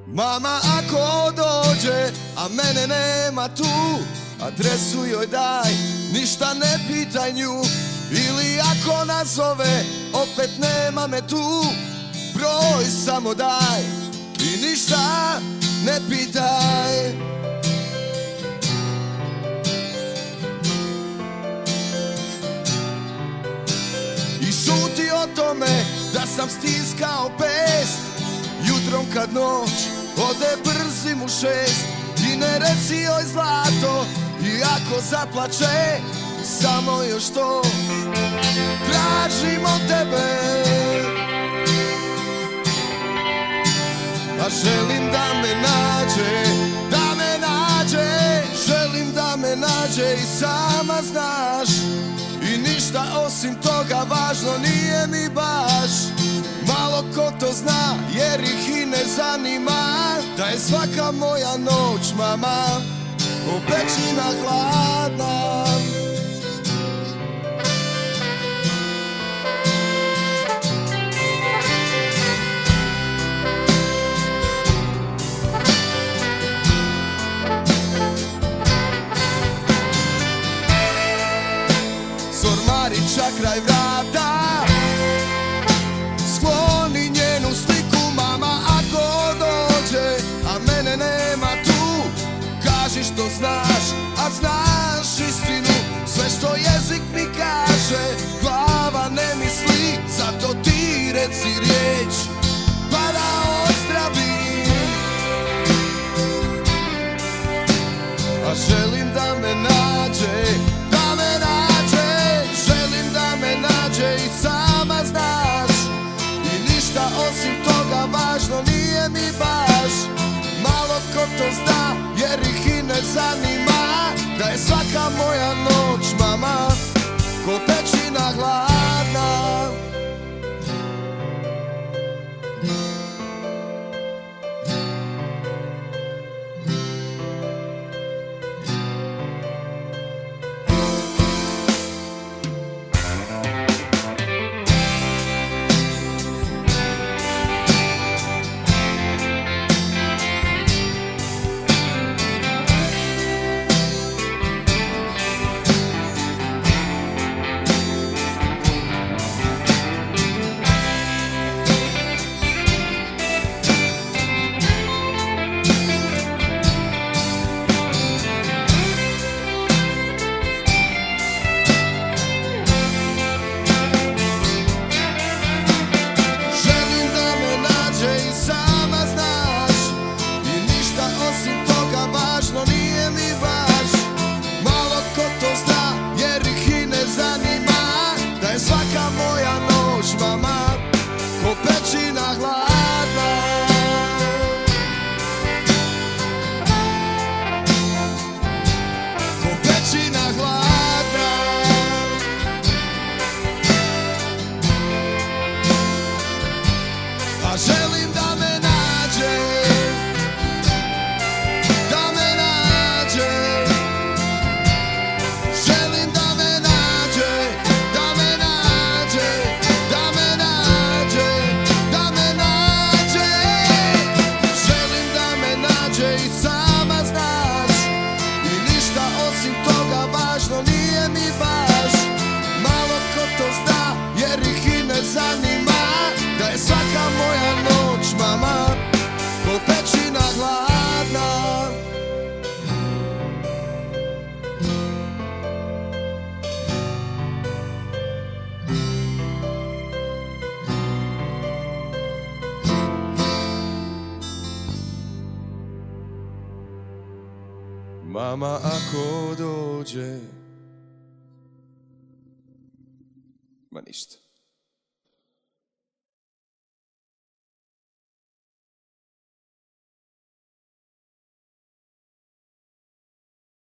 Mama ako dođe, a mene nema tu, adresu joj daj, ništa ne pitaj nju. Ili ako nazove, opet nema me tu, broj samo daj i ništa ne pitaj. I šuti o tome da sam stiskao pest, jutrom kad noć ode brzim u 6. I ne reci joj zlato, i ako zaplače, samo još to tražim od tebe. A želim da me nađe, da me nađe, želim da me nađe i sama znaš. I ništa osim toga važno nije mi baš. Malo ko to zna, jer ih i ne zanima da je svaka moja noć, mama, ko pećina hladna. Sormarića kraj vrata, skloni njenu sliku, mama ako dođe, a mene nema tu. Kaži što znaš, a znaš istinu, sve što jezik mi kaže, glava ne misli, zato ti reci riječ, pa da ozdravim. A želim da me nađe, da me nađe, želim da me nađe i sama znaš. I ništa osim toga važno nije mi baš. Malo ko to zna, jer ih i ne zanima da je svaka moja noć, mama, ko pećina hladna. Pećina hladna. Ko pećina hladna. A želim da me nađe, da me nađe, želim da me nađe, da me nađe, da me nađe, da me nađe. Želim da me nađe i sama znaš. I ništa osim toga važno nije mi baš. Malo ko to zna, jer ih i ne zanima da je svaka moja noć, mama, ko pećina hladna. Mama ako dođe, ma ništa.